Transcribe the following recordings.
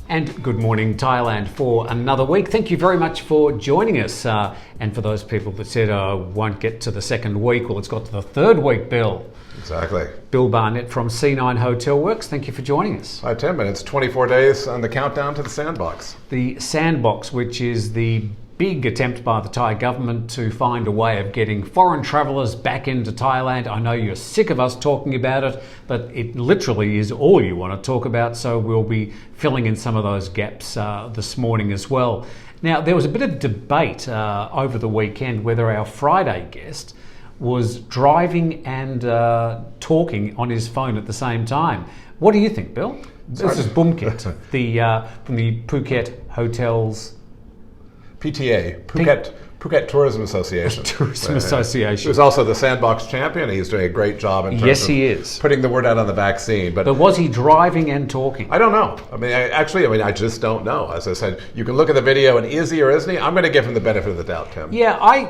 And good morning, Thailand, for another week. Thank you very much for joining us. And for those people that said, won't get to the second week, well, it's got to the third week, Bill. Exactly. Bill Barnett from C9 Hotel Works. Thank you for joining us. Hi, Tim. And it's 24 days on the countdown to the Sandbox. The Sandbox, which is the big attempt by the Thai government to find a way of getting foreign travellers back into Thailand. I know you're sick of us talking about it, but it literally is all you want to talk about, so we'll be filling in some of those gaps this morning as well. Now, there was a bit of debate over the weekend whether our Friday guest was driving and talking on his phone at the same time. What do you think, Bill? This is Bumkit, from the Phuket Hotels... PTA, Phuket Tourism Association. Tourism Association. He was also the Sandbox champion. He's doing a great job in terms of putting the word out on the vaccine. But was he driving and talking? I don't know. I just don't know. As I said, you can look at the video and is he or isn't he? I'm going to give him the benefit of the doubt, Tim. Yeah, I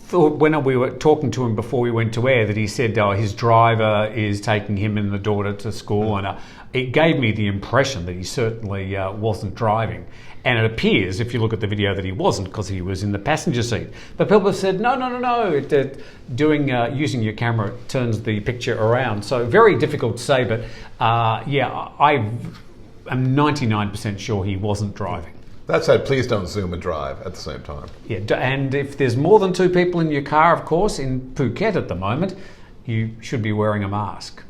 thought when we were talking to him before we went to air that he said his driver is taking him and the daughter to school, and it gave me the impression that he certainly wasn't driving. And it appears, if you look at the video, that he wasn't, because he was in the passenger seat. But people have said, no. Using your camera turns the picture around. So very difficult to say, but I am 99% sure he wasn't driving. That said, please don't zoom and drive at the same time. Yeah, and if there's more than two people in your car, of course, in Phuket at the moment, you should be wearing a mask.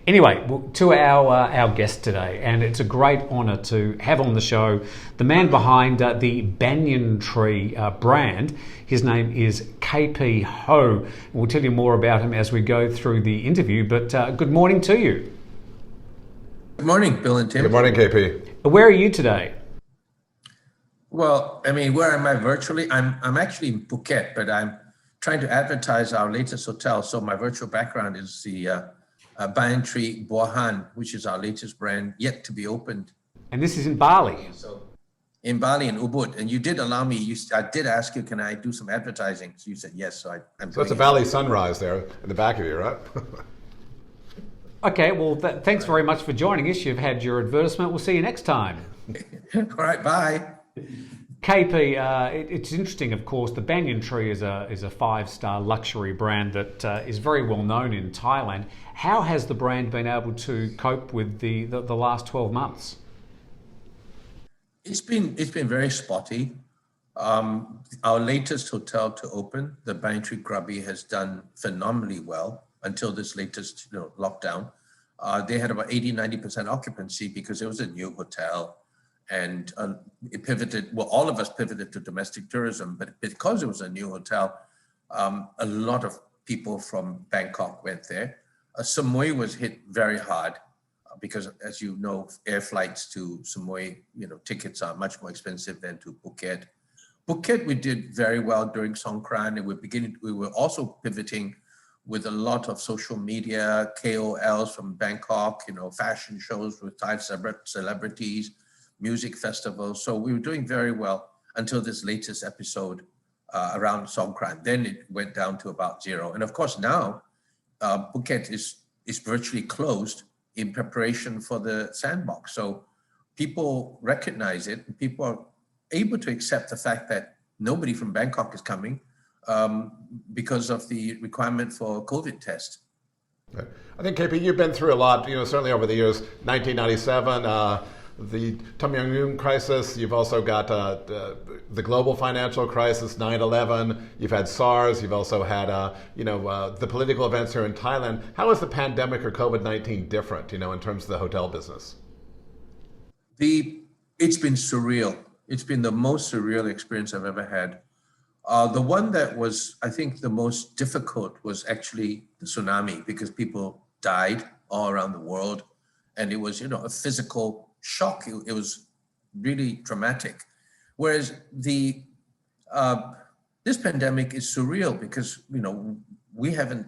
Anyway, to our guest today, and it's a great honour to have on the show the man behind the Banyan Tree brand. His name is KP Ho. We'll tell you more about him as we go through the interview, but good morning to you. Good morning, Bill and Tim. Good morning, KP. Where are you today? Well, where am I virtually? I'm actually in Phuket, but I'm trying to advertise our latest hotel. So my virtual background is the Banyan Tree, which is our latest brand, yet to be opened. And this is in Bali. So in Bali and Ubud. And you did allow me, I did ask you, can I do some advertising? So you said yes, so I'm So it's a valley sunrise there in the back of you, right? Okay, well, thanks very much for joining us. You've had your advertisement. We'll see you next time. All right, bye. KP, it's interesting, of course. The Banyan Tree is a five-star luxury brand that is very well known in Thailand. How has the brand been able to cope with the last 12 months? It's been very spotty. Our latest hotel to open, the Banyan Tree Krabi, has done phenomenally well until this latest lockdown. They had about 80-90% occupancy because it was a new hotel. And it pivoted, all of us pivoted to domestic tourism, but because it was a new hotel, a lot of people from Bangkok went there. Samui was hit very hard because, as you know, air flights to Samui, tickets are much more expensive than to Phuket. Phuket, we did very well during Songkran, and we were also pivoting with a lot of social media, KOLs from Bangkok, fashion shows with Thai celebrities, music festivals. So we were doing very well until this latest episode around Songkran. Then it went down to about zero. And of course now Phuket is virtually closed in preparation for the Sandbox. So people recognize it. And people are able to accept the fact that nobody from Bangkok is coming because of the requirement for COVID test. Right. I think, KP, you've been through a lot, certainly over the years, 1997, the Tom Yong-un crisis. You've also got the global financial crisis, 9/11. You've had SARS. You've also had the political events here in Thailand. How is the pandemic or COVID-19 different, in terms of the hotel business? It's been surreal. It's been the most surreal experience I've ever had. The one that was, I think, the most difficult was actually the tsunami, because people died all around the world, and it was, a physical shock. It was really dramatic. Whereas this pandemic is surreal because, we haven't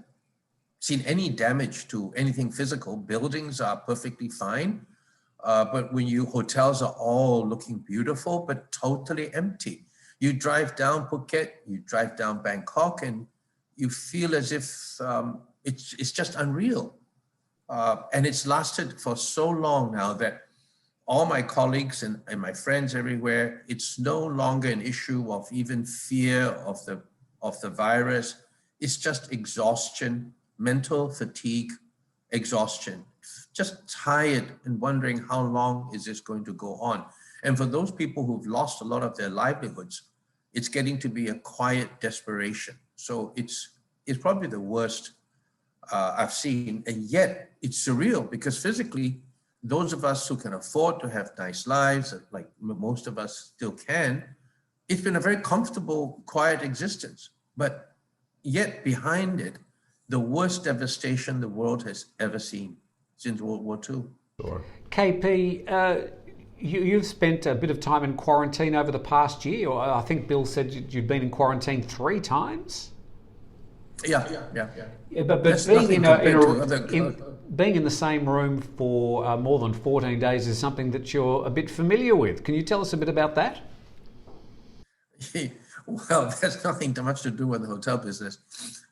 seen any damage to anything physical. Buildings are perfectly fine. But hotels are all looking beautiful, but totally empty. You drive down Phuket, you drive down Bangkok, and you feel as if it's just unreal. And it's lasted for so long now that all my colleagues and my friends everywhere, it's no longer an issue of even fear of the virus. It's just exhaustion, mental fatigue, exhaustion, just tired and wondering how long is this going to go on. And for those people who've lost a lot of their livelihoods, it's getting to be a quiet desperation. So it's probably the worst I've seen, and yet it's surreal because physically, those of us who can afford to have nice lives, like most of us still can, it's been a very comfortable, quiet existence. But yet behind it, the worst devastation the world has ever seen since World War II. Sure. KP, you've spent a bit of time in quarantine over the past year. Or I think Bill said you'd been in quarantine 3 times. Yeah. But being in the same room for more than 14 days is something that you're a bit familiar with. Can you tell us a bit about that? Well, that's nothing much to do with the hotel business.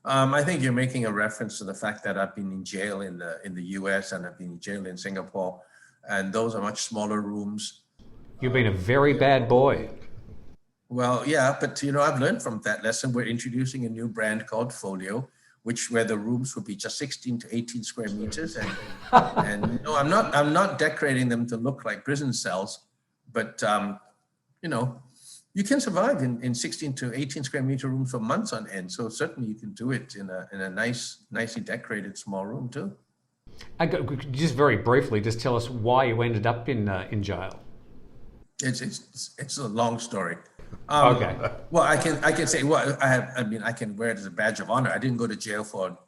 I think you're making a reference to the fact that I've been in jail in the US and I've been in jail in Singapore, and those are much smaller rooms. You've been a very bad boy. Well, yeah, but I've learned from that lesson. We're introducing a new brand called Folio, where the rooms will be just 16 to 18 square meters, and no, I'm not decorating them to look like prison cells, but you can survive in 16 to 18 square meter rooms for months on end. So certainly you can do it in a nicely decorated small room too. Could you just very briefly just tell us why you ended up in jail? It's a long story. Okay. Well, I can say, well, I can wear it as a badge of honor. I didn't go to jail for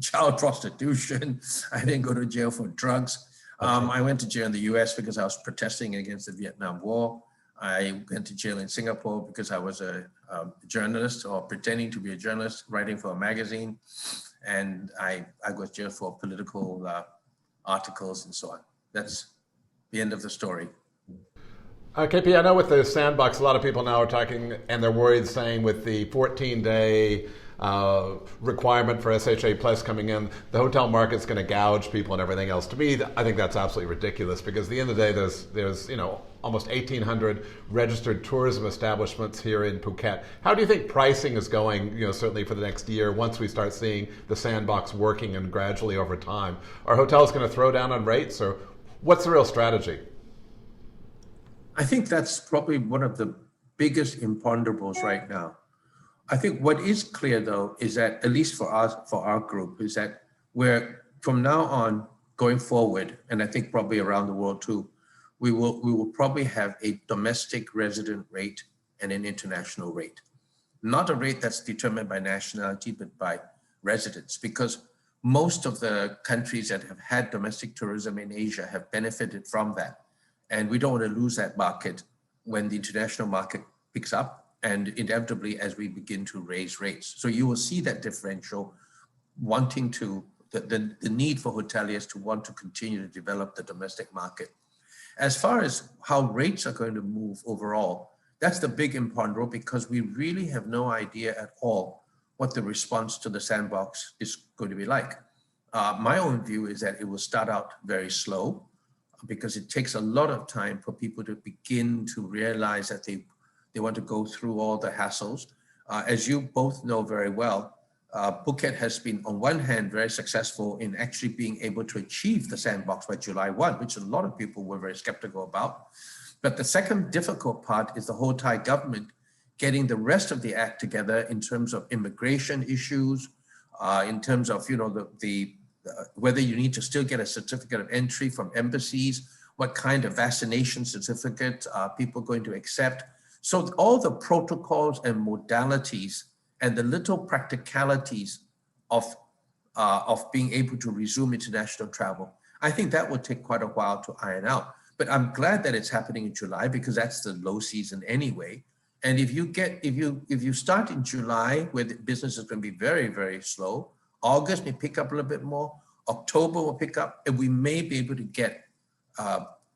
child prostitution. I didn't go to jail for drugs. I went to jail in the US because I was protesting against the Vietnam War. I went to jail in Singapore because I was a journalist, or pretending to be a journalist, writing for a magazine. And I was jailed for political articles and so on. That's the end of the story. KP, I know with the sandbox, a lot of people now are talking, and they're worried, saying with the 14-day requirement for SHA Plus coming in, the hotel market's going to gouge people and everything else. To me, I think that's absolutely ridiculous, because at the end of the day, there's almost 1,800 registered tourism establishments here in Phuket. How do you think pricing is going, certainly for the next year, once we start seeing the sandbox working and gradually over time? Are hotels going to throw down on rates, or what's the real strategy? I think that's probably one of the biggest imponderables right now. I think what is clear, though, is that, at least for us, for our group, is that we're, from now on, going forward, and I think probably around the world too, we will probably have a domestic resident rate and an international rate. Not a rate that's determined by nationality, but by residents, because most of the countries that have had domestic tourism in Asia have benefited from that. And we don't want to lose that market when the international market picks up, and inevitably as we begin to raise rates. So you will see that differential, wanting to, the need for hoteliers to want to continue to develop the domestic market. As far as how rates are going to move overall, that's the big imponderable, because we really have no idea at all what the response to the sandbox is going to be like. My own view is that it will start out very slow, because it takes a lot of time for people to begin to realize that they want to go through all the hassles. As you both know very well, Phuket has been, on one hand, very successful in actually being able to achieve the sandbox by July 1, which a lot of people were very skeptical about. But the second difficult part is the whole Thai government getting the rest of the act together in terms of immigration issues, in terms of whether you need to still get a certificate of entry from embassies, what kind of vaccination certificate are people going to accept. So all the protocols and modalities and the little practicalities of being able to resume international travel, I think that will take quite a while to iron out. But I'm glad that it's happening in July, because that's the low season anyway. And if you start in July, where the business is going to be very, very slow, August may pick up a little bit more, October will pick up, and we may be able to get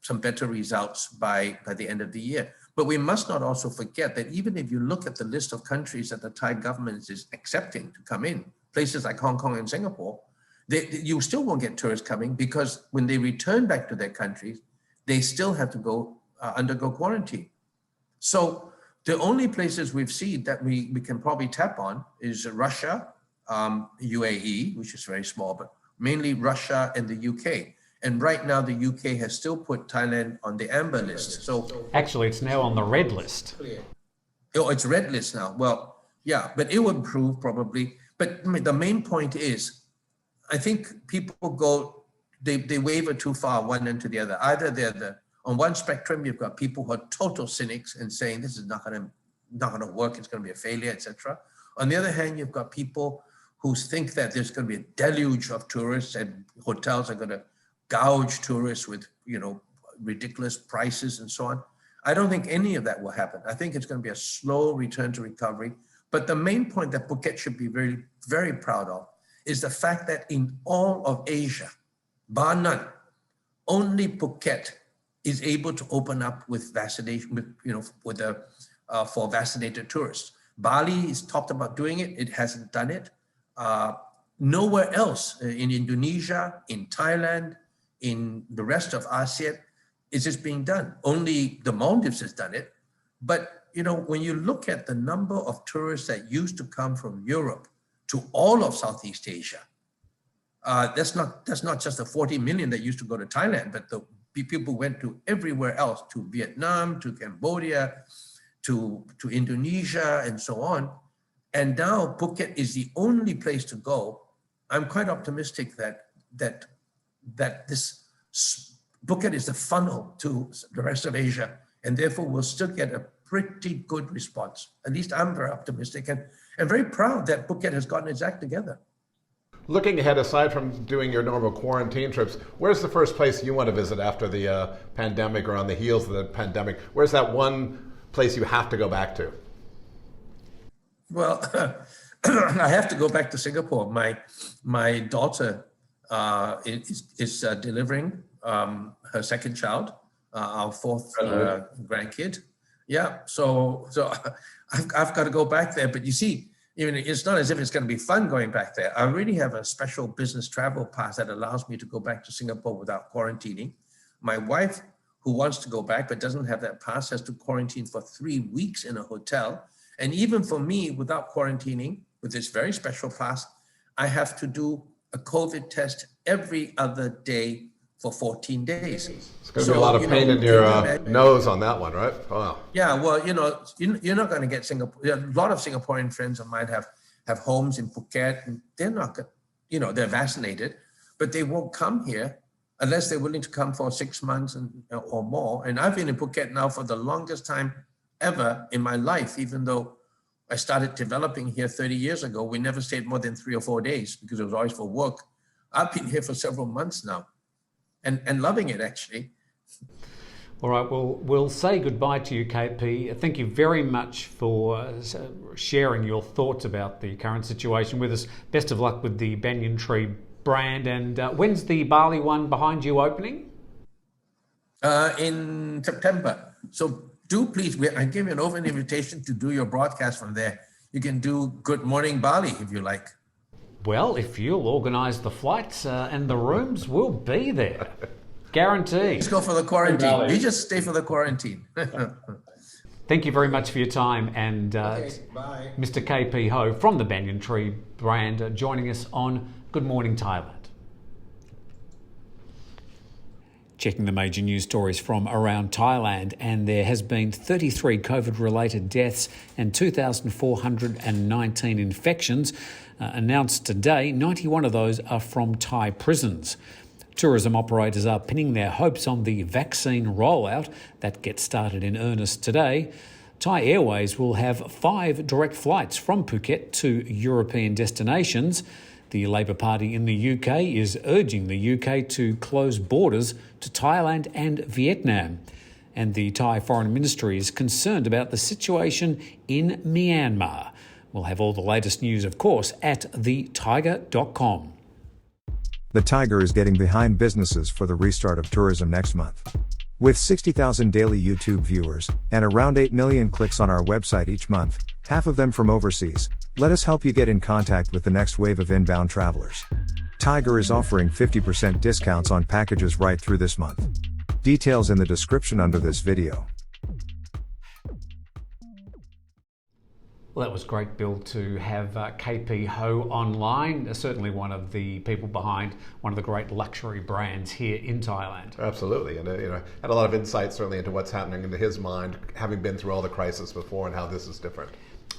some better results by the end of the year. But we must not also forget that even if you look at the list of countries that the Thai government is accepting to come in, places like Hong Kong and Singapore, you still won't get tourists coming because when they return back to their countries, they still have to go undergo quarantine. So the only places we've seen that we can probably tap on is Russia, UAE, which is very small, but mainly Russia and the UK. And right now, the UK has still put Thailand on the amber list. So actually, it's now on the red list. Oh, it's red list now. Well, yeah, but it will improve probably. But the main point is, I think people go, they waver too far one end to the other. Either they're on one spectrum, you've got people who are total cynics and saying this is not going to work, it's going to be a failure, etc. On the other hand, you've got people who think that there's going to be a deluge of tourists and hotels are going to gouge tourists with, ridiculous prices and so on. I don't think any of that will happen. I think it's going to be a slow return to recovery. But the main point that Phuket should be very, very proud of is the fact that in all of Asia, bar none, only Phuket is able to open up with vaccination, for vaccinated tourists. Bali is talked about doing it. It hasn't done it. Nowhere else in Indonesia, in Thailand, in the rest of ASEAN, is this being done. Only the Maldives has done it. But, when you look at the number of tourists that used to come from Europe to all of Southeast Asia, that's not just the 40 million that used to go to Thailand, but the people went to everywhere else, to Vietnam, to Cambodia, to Indonesia, and so on. And now Phuket is the only place to go. I'm quite optimistic that this Phuket is the funnel to the rest of Asia, and therefore we'll still get a pretty good response. At least I'm very optimistic and very proud that Phuket has gotten its act together. Looking ahead, aside from doing your normal quarantine trips, where's the first place you want to visit after the pandemic or on the heels of the pandemic? Where's that one place you have to go back to? Well, I have to go back to Singapore. My daughter is delivering her second child, our fourth grandkid. Yeah, so I've got to go back there. But you see, it's not as if it's going to be fun going back there. I really have a special business travel pass that allows me to go back to Singapore without quarantining. My wife, who wants to go back but doesn't have that pass, has to quarantine for 3 weeks in a hotel. And even for me, without quarantining, with this very special pass, I have to do a COVID test every other day for 14 days. It's going to be a lot of pain in your nose on that one, right? Wow. Yeah, well, you're not going to get Singapore. A lot of Singaporean friends of mine have homes in Phuket, and they're not, they're vaccinated, but they won't come here unless they're willing to come for 6 months or more. And I've been in Phuket now for the longest time ever in my life, even though I started developing here 30 years ago. We never stayed more than 3 or 4 days because it was always for work. I've been here for several months now and loving it, actually. All right, well, we'll say goodbye to you, KP. Thank you very much for sharing your thoughts about the current situation with us. Best of luck with the Banyan Tree brand. And when's the Bali one behind you opening? In September. So do please, I give you an open invitation to do your broadcast from there. You can do Good Morning Bali if you like. Well, if you'll organise the flights and the rooms, we'll be there. Guaranteed. Let's go for the quarantine. You just stay for the quarantine. Thank you very much for your time. And bye. Mr. KP Ho from the Banyan Tree brand joining us on Good Morning Thailand. Checking the major news stories from around Thailand, and there has been 33 COVID-related deaths and 2,419 infections announced today. 91 of those are from Thai prisons. Tourism operators are pinning their hopes on the vaccine rollout that gets started in earnest today. Thai Airways will have 5 direct flights from Phuket to European destinations. The Labour Party in the UK is urging the UK to close borders to Thailand and Vietnam. And the Thai Foreign Ministry is concerned about the situation in Myanmar. We'll have all the latest news, of course, at thetiger.com. The Thaiger is getting behind businesses for the restart of tourism next month. With 60,000 daily YouTube viewers, and around 8 million clicks on our website each month, half of them from overseas, let us help you get in contact with the next wave of inbound travelers. Thaiger is offering 50% discounts on packages right through this month. Details in the description under this video. Well, that was great, Bill, to have KP Ho online, certainly one of the people behind one of the great luxury brands here in Thailand. Absolutely, and had a lot of insight certainly into what's happening into his mind, having been through all the crisis before and how this is different.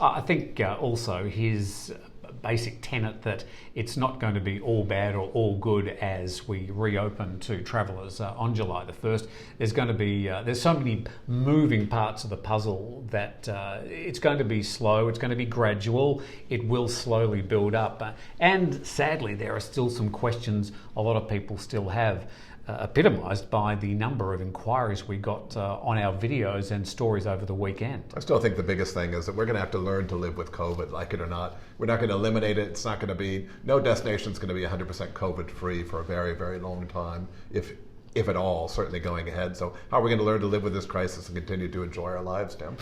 I think also his basic tenet that it's not going to be all bad or all good as we reopen to travellers on July the 1st. There's going to be, there's so many moving parts of the puzzle that it's going to be slow, it's going to be gradual, it will slowly build up. And sadly, there are still some questions a lot of people still have, epitomised by the number of inquiries we got on our videos and stories over the weekend. I still think the biggest thing is that we're going to have to learn to live with COVID, like it or not. We're not going to eliminate it. It's not going to be, no destination is going to be 100% COVID free for a very, very long time, if at all, certainly going ahead. So how are we going to learn to live with this crisis and continue to enjoy our lives, Tim?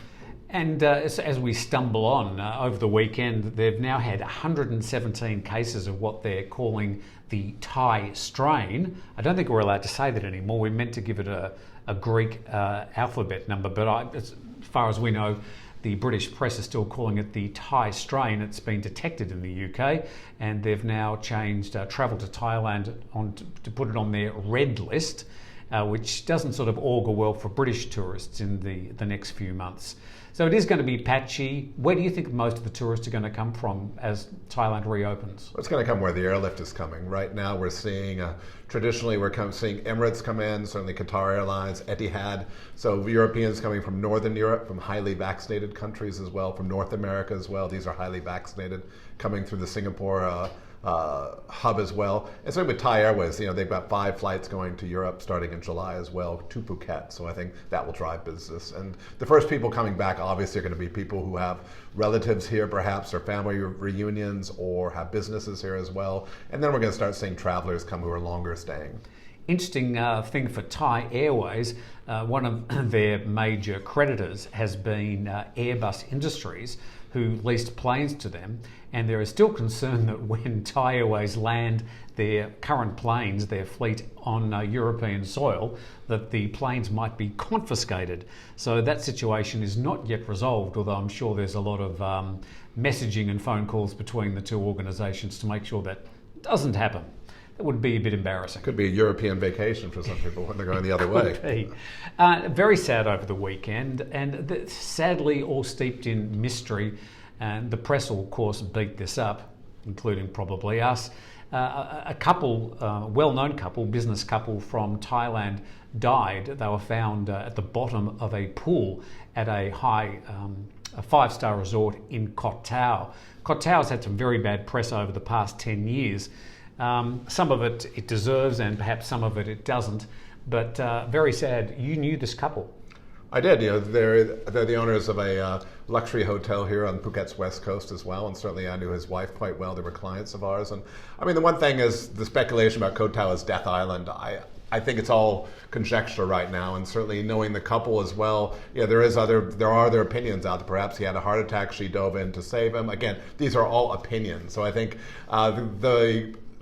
And as we stumble on over the weekend, they've now had 117 cases of what they're calling the Thai strain. I don't think we're allowed to say that anymore. We're meant to give it a Greek alphabet number, but as far as we know, the British press is still calling it the Thai strain. It's been detected in the UK, and they've now changed travel to Thailand to put it on their red list, which doesn't sort of augur well for British tourists in the next few months. So it is going to be patchy. Where do you think most of the tourists are going to come from as Thailand reopens? It's going to come where the airlift is coming. Right now we're seeing, traditionally we're seeing Emirates come in, certainly Qatar Airlines, Etihad. So Europeans coming from Northern Europe, from highly vaccinated countries as well, from North America as well. These are highly vaccinated, coming through the Singapore hub as well. And same with Thai Airways, they've got 5 flights going to Europe starting in July as well, to Phuket. So I think that will drive business. And the first people coming back obviously are going to be people who have relatives here perhaps, or family reunions, or have businesses here as well. And then we're going to start seeing travelers come who are longer staying. Interesting thing for Thai Airways, one of their major creditors has been Airbus Industries, who leased planes to them, and there is still concern that when Thai Airways land their current planes, their fleet on European soil, that the planes might be confiscated. So that situation is not yet resolved, although I'm sure there's a lot of messaging and phone calls between the two organisations to make sure that doesn't happen. That would be a bit embarrassing. Could be a European vacation for some people when they're going the other way. Very sad over the weekend, and sadly all steeped in mystery, and the press will of course beat this up, including probably us. A couple, well-known couple, business couple from Thailand died. They were found at the bottom of a pool at a 5-star resort in Koh Tao. Koh Tao's had some very bad press over the past 10 years. Some of it deserves, and perhaps some of it doesn't, but very sad. You knew this couple. I did. They're the owners of a luxury hotel here on Phuket's west coast as well, and certainly I knew his wife quite well. They were clients of ours, and I mean the one thing is the speculation about Koh Tao as Death Island. I think it's all conjecture right now, and certainly knowing the couple as well, there are other opinions out there. Perhaps he had a heart attack, she dove in to save him. Again, these are all opinions, so I think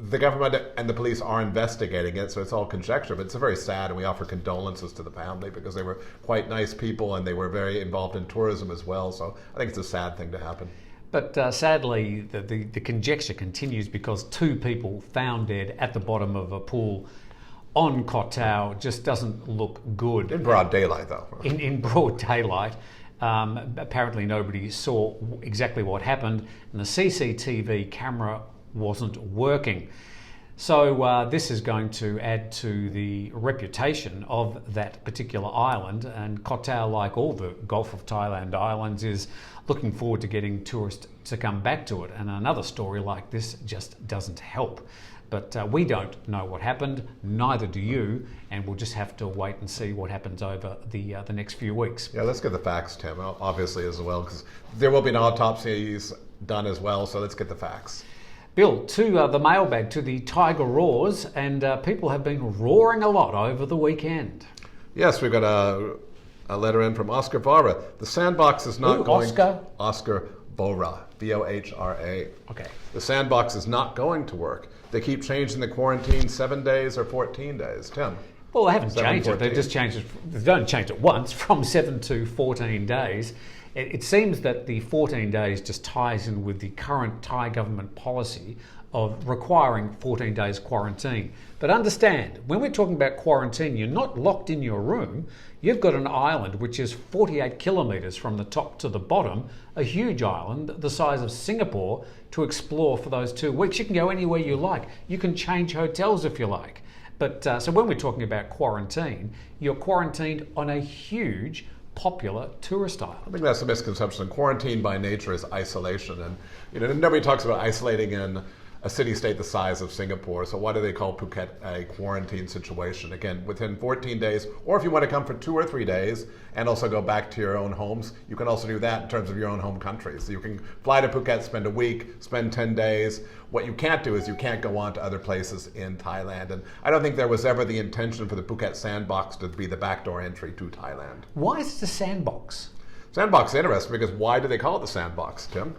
the government and the police are investigating it, so it's all conjecture, but it's very sad, and we offer condolences to the family because they were quite nice people and they were very involved in tourism as well, so I think it's a sad thing to happen. But sadly, the conjecture continues because 2 people found dead at the bottom of a pool on Koh Tao just doesn't look good. In broad daylight, though. In broad daylight. Apparently nobody saw exactly what happened, and the CCTV camera wasn't working. So this is going to add to the reputation of that particular island, and Koh Tao, like all the Gulf of Thailand islands, is looking forward to getting tourists to come back to it. And another story like this just doesn't help. But we don't know what happened, neither do you, and we'll just have to wait and see what happens over the next few weeks. Yeah, let's get the facts, Tim, obviously as well, because there will be an autopsy done as well, so let's get the facts. Bill, to the mailbag, to the Thaiger roars, and people have been roaring a lot over the weekend. Yes, we've got a letter in from Oscar Vara. The Sandbox is not going... Oscar Bora, Bohra. Okay. The Sandbox is not going to work. They keep changing the quarantine 7 days or 14 days. Tim? Well, they haven't changed it. They just changed it. They don't change it once, from 7 to 14 days. It seems that the 14 days just ties in with the current Thai government policy of requiring 14 days quarantine. But understand, when we're talking about quarantine, you're not locked in your room. You've got an island which is 48 kilometres from the top to the bottom, a huge island the size of Singapore, to explore for those 2 weeks. You can go anywhere you like. You can change hotels if you like. But so when we're talking about quarantine, you're quarantined on a huge popular tourist island. I think that's a misconception. Quarantine by nature is isolation, and nobody talks about isolating in a city-state the size of Singapore. So why do they call Phuket a quarantine situation? Again, within 14 days, or if you want to come for 2 or 3 days and also go back to your own homes, you can also do that in terms of your own home country. So you can fly to Phuket, spend a week, spend 10 days. What you can't do is you can't go on to other places in Thailand. And I don't think there was ever the intention for the Phuket Sandbox to be the backdoor entry to Thailand. Why is it a sandbox? Sandbox is interesting because why do they call it the Sandbox, Tim?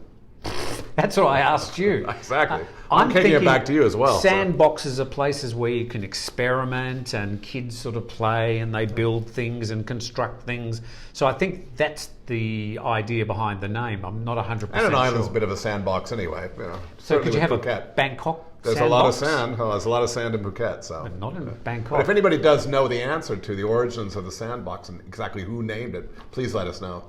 That's what I asked you. Exactly. I'm kicking it back to you as well. Sandboxes are places where you can experiment and kids sort of play and they build things and construct things. So I think that's the idea behind the name. I'm not 100% sure. And an island's a bit of a sandbox anyway. So could you have Phuket. a Bangkok There's sandbox? a lot of sand. Oh, there's a lot of sand in Phuket. So. But not in Bangkok. But if anybody does know the answer to the origins of the sandbox and exactly who named it, please let us know.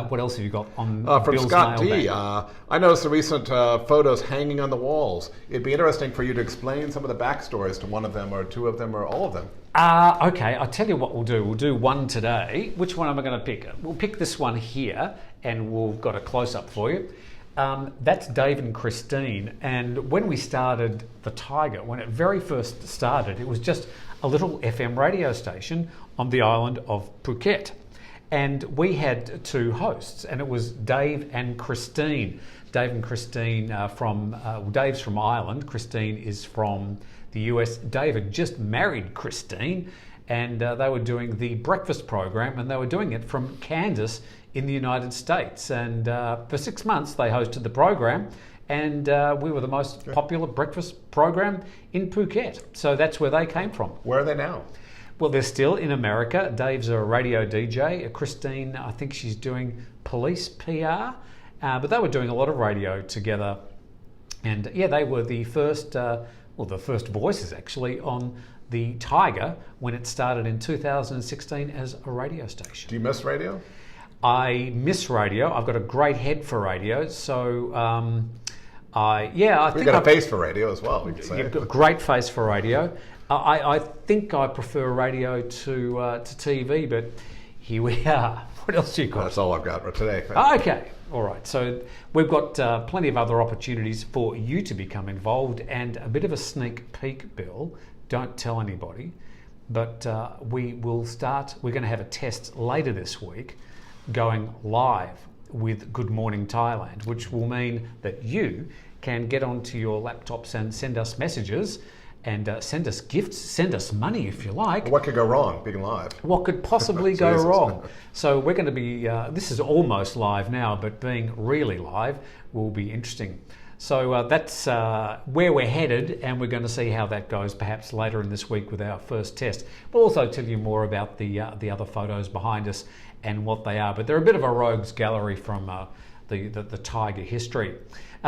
What else have you got on from Bill's Scott D. mailbag? I noticed the recent photos hanging on the walls. It'd be interesting for you to explain some of the backstories to one of them or 2 of them or all of them. Okay, I'll tell you what we'll do. We'll do one today. Which one am I going to pick? We'll pick this one here, and we've got a close-up for you. That's Dave and Christine. And when we started the Thaiger, when it very first started, it was just a little FM radio station on the island of Phuket. And we had 2 hosts, and it was Dave and Christine. Dave and Christine Dave's from Ireland, Christine is from the US. Dave had just married Christine, and they were doing the breakfast program, and they were doing it from Kansas in the United States. And for 6 months, they hosted the program, and we were the most popular breakfast program in Phuket. So that's where they came from. Where are they now? Well, they're still in America. Dave's a radio DJ. Christine, I think she's doing police PR. But they were doing a lot of radio together. And yeah, they were the first, the first voices actually on the Thaiger when it started in 2016 as a radio station. Do you miss radio? I miss radio. I've got a great head for radio. So I think you've got a face for radio as well, we could say. You've got a great face for radio. I think I prefer radio to TV, but here we are. What else you got? That's all I've got for today. Okay, all right. So we've got plenty of other opportunities for you to become involved, and a bit of a sneak peek, Bill. Don't tell anybody, but we will start. We're going to have a test later this week, going live with Good Morning Thailand, which will mean that you can get onto your laptops and send us messages. And send us gifts, send us money if you like. What could go wrong being live? What could possibly go wrong? So we're going to be, this is almost live now, but being really live will be interesting. So that's where we're headed, and we're going to see how that goes perhaps later in this week with our first test. We'll also tell you more about the other photos behind us and what they are. But they're a bit of a rogues gallery from the Thaiger history.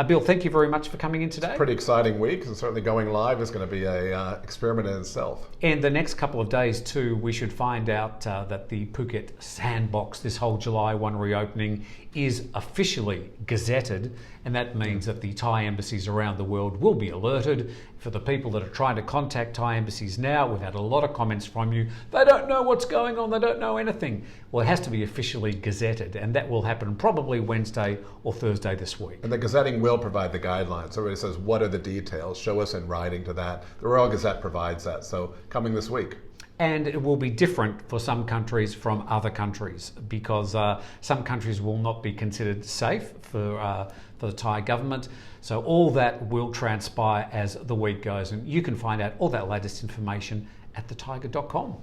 Bill, thank you very much for coming in today. It's a pretty exciting week, and certainly going live is going to be a experiment in itself. And the next couple of days too, we should find out that the Phuket Sandbox, this whole July 1 reopening, is officially gazetted, and that means that the Thai embassies around the world will be alerted. For the people that are trying to contact Thai embassies now, we've had a lot of comments from you. They don't know what's going on, they don't know anything. Well, it has to be officially gazetted, and that will happen probably Wednesday or Thursday this week. And the gazetting will provide the guidelines. Everybody says, what are the details? Show us in writing to that. The Royal Gazette provides that, so coming this week. And it will be different for some countries from other countries, because some countries will not be considered safe for the Thai government. So all that will transpire as the week goes, and you can find out all that latest information at thethaiger.com.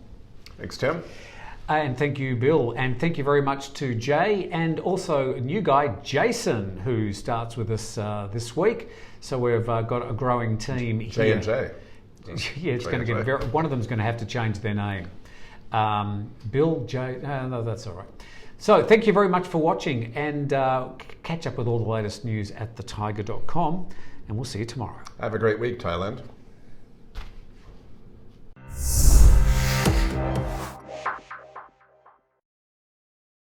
Thanks, Tim. And thank you, Bill. And thank you very much to Jay, and also a new guy, Jason, who starts with us this week. So we've got a growing team here. J and J. Yeah, it's going to get one of them's going to have to change their name. Bill, Jay, no, that's all right. So thank you very much for watching, and catch up with all the latest news at thethaiger.com, and we'll see you tomorrow. Have a great week, Thailand.